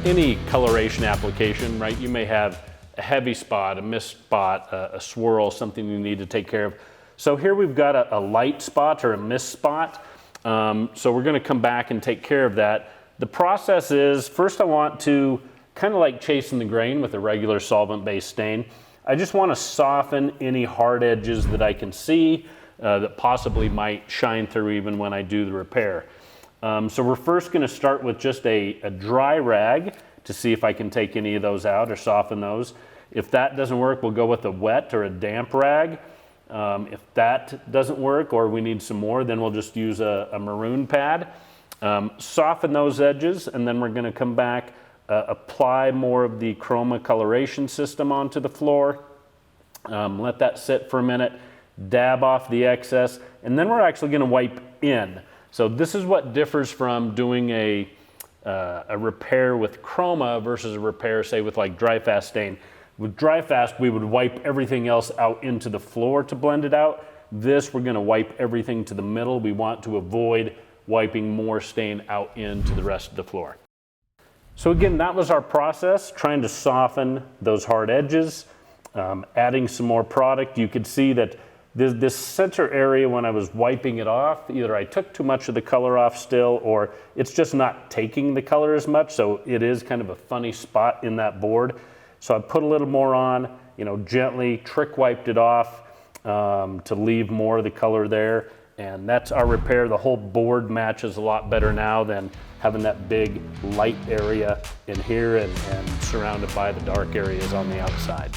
any coloration application, right, you may have a heavy spot, a mist spot, a swirl, something you need to take care of. So here we've got a light spot or a mist spot. So we're going to come back and take care of that. The process is, first I want to, kind of like chasing the grain with a regular solvent-based stain, I just want to soften any hard edges that I can see that possibly might shine through even when I do the repair. So we're first going to start with just a dry rag to see if I can take any of those out or soften those. If that doesn't work, we'll go with a wet or a damp rag. If that doesn't work or we need some more, then we'll just use a maroon pad. Soften those edges, and then we're going to come back, apply more of the Chroma coloration system onto the floor. Let that sit for a minute, dab off the excess, and then we're actually going to wipe in. So this is what differs from doing a repair with Chroma versus a repair, say, with like dry fast stain. With dry fast, we would wipe everything else out into the floor to blend it out. This, we're going to wipe everything to the middle. We want to avoid wiping more stain out into the rest of the floor. So again, that was our process, trying to soften those hard edges, adding some more product. You could see that this center area, when I was wiping it off, either I took too much of the color off still, or it's just not taking the color as much, so it is kind of a funny spot in that board. So I put a little more on, gently trick wiped it off to leave more of the color there. And that's our repair. The whole board matches a lot better now than having that big light area in here and surrounded by the dark areas on the outside.